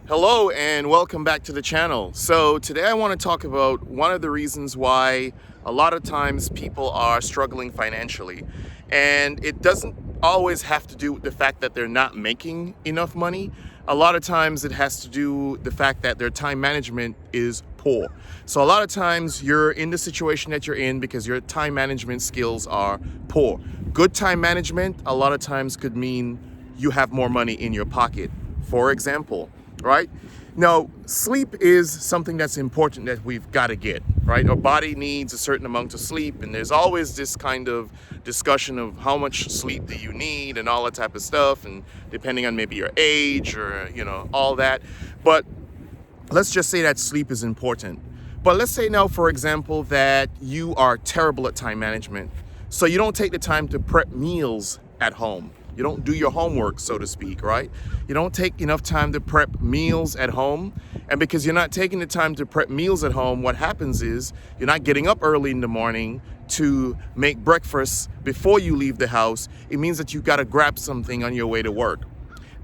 Hello and welcome back to the channel. So today I want to talk about one of the reasons why a lot of times people are struggling financially. And it doesn't always have to do with the fact that they're not making enough money. A lot of times it has to do with the fact that their time management is poor. So a lot of times you're in the situation that you're in because your time management skills are poor. Good time management a lot of times could mean you have more money in your pocket. For example, right? Now, sleep is something that's important that we've got to get, right? Our body needs a certain amount of sleep, and there's always this kind of discussion of how much sleep do you need and all that type of stuff, and depending on maybe your age or, all that. But let's just say that sleep is important. But let's say now, for example, that you are terrible at time management. So you don't take the time to prep meals at home. You don't do your homework, so to speak, right? You don't take enough time to prep meals at home. And because you're not taking the time to prep meals at home, what happens is you're not getting up early in the morning to make breakfast before you leave the house. It means that you got to grab something on your way to work.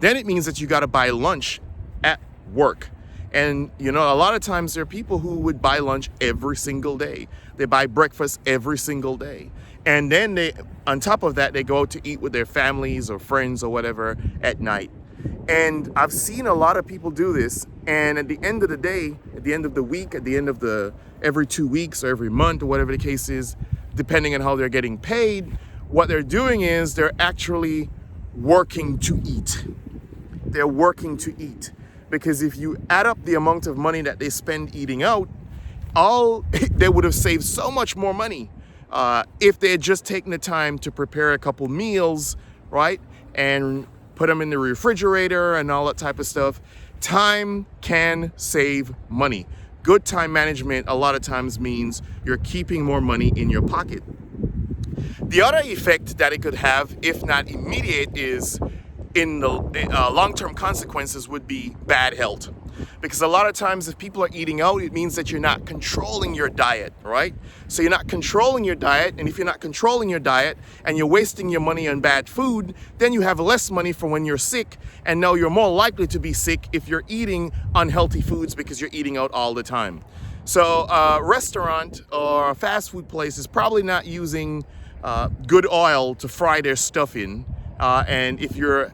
Then it means that you got to buy lunch at work. And, a lot of times there are people who would buy lunch every single day. They buy breakfast every single day. And then on top of that, they go out to eat with their families or friends or whatever at night. And I've seen a lot of people do this. And at the end of the day, at the end of the week, at the end of every 2 weeks or every month or whatever the case is, depending on how they're getting paid, what they're doing is they're actually working to eat. They're working to eat. Because if you add up the amount of money that they spend eating out, they would have saved so much more money if they had just taken the time to prepare a couple meals, right? And put them in the refrigerator and all that type of stuff. Time can save money. Good time management a lot of times means you're keeping more money in your pocket. The other effect that it could have, if not immediate, is in the long-term consequences would be bad health. Because a lot of times if people are eating out, it means that you're not controlling your diet, right? So you're not controlling your diet, and if you're not controlling your diet and you're wasting your money on bad food, then you have less money for when you're sick, and now you're more likely to be sick if you're eating unhealthy foods because you're eating out all the time. So a restaurant or a fast food place is probably not using good oil to fry their stuff in. And if you're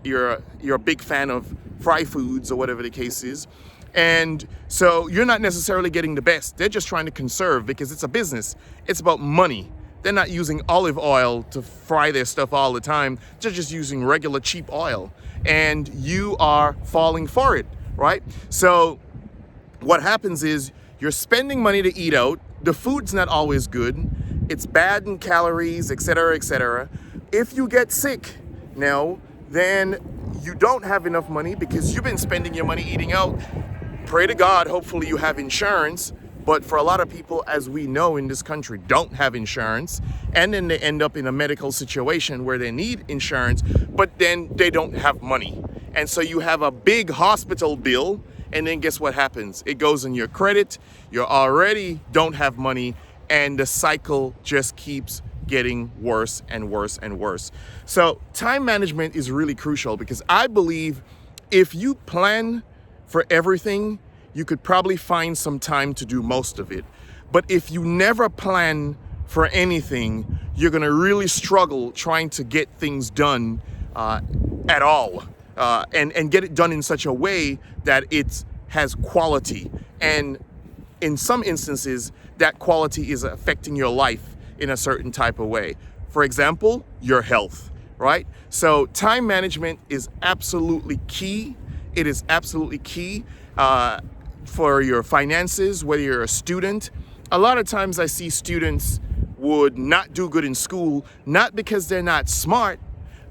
a big fan of fry foods or whatever the case is, and so you're not necessarily getting the best. They're just trying to conserve because it's a business. It's about money. They're not using olive oil to fry their stuff all the time. They're just using regular cheap oil, and you are falling for it, right? So what happens is you're spending money to eat out. The food's not always good. It's bad in calories, etc., etc. If you get sick, now, then you don't have enough money because you've been spending your money eating out. Pray to God, hopefully you have insurance. But for a lot of people, as we know in this country, don't have insurance. And then they end up in a medical situation where they need insurance, but then they don't have money. And so you have a big hospital bill. And then guess what happens? It goes on your credit. You already don't have money. And the cycle just keeps getting worse and worse and worse. So time management is really crucial because I believe if you plan for everything, you could probably find some time to do most of it. But if you never plan for anything, you're going to really struggle trying to get things done at all and get it done in such a way that it has quality. And in some instances, that quality is affecting your life in a certain type of way. For example, your health, right? So time management is absolutely key. It is absolutely key for your finances, whether you're a student. A lot of times I see students would not do good in school, not because they're not smart,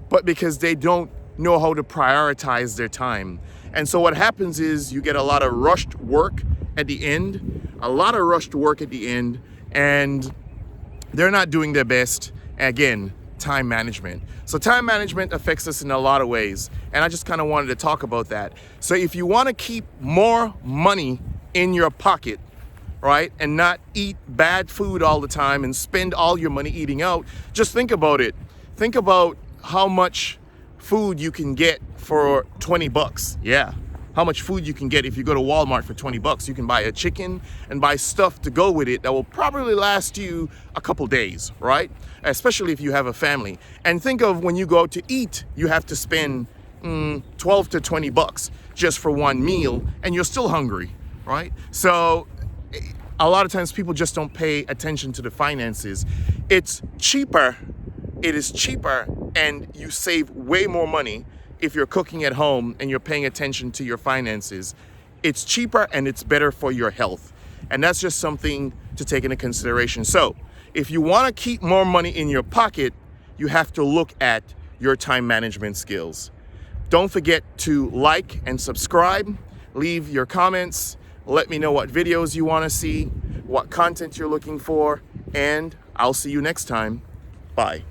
but because they don't know how to prioritize their time. And so what happens is you get a lot of rushed work at the end, and they're not doing their best. Again, time management. So time management affects us in a lot of ways. And I just kind of wanted to talk about that. So if you want to keep more money in your pocket, right, and not eat bad food all the time and spend all your money eating out, just think about it. Think about how much food you can get for $20. Yeah, how much food you can get if you go to Walmart for 20 bucks. You can buy a chicken and buy stuff to go with it that will probably last you a couple days, right? Especially if you have a family. And think of when you go out to eat, you have to spend 12 to 20 bucks just for one meal, and you're still hungry, right? So a lot of times people just don't pay attention to the finances. It's cheaper, it is cheaper, and you save way more money if you're cooking at home and you're paying attention to your finances. It's cheaper and it's better for your health. And that's just something to take into consideration. So if you want to keep more money in your pocket, you have to look at your time management skills. Don't forget to like and subscribe, leave your comments, let me know what videos you want to see, what content you're looking for, and I'll see you next time. Bye.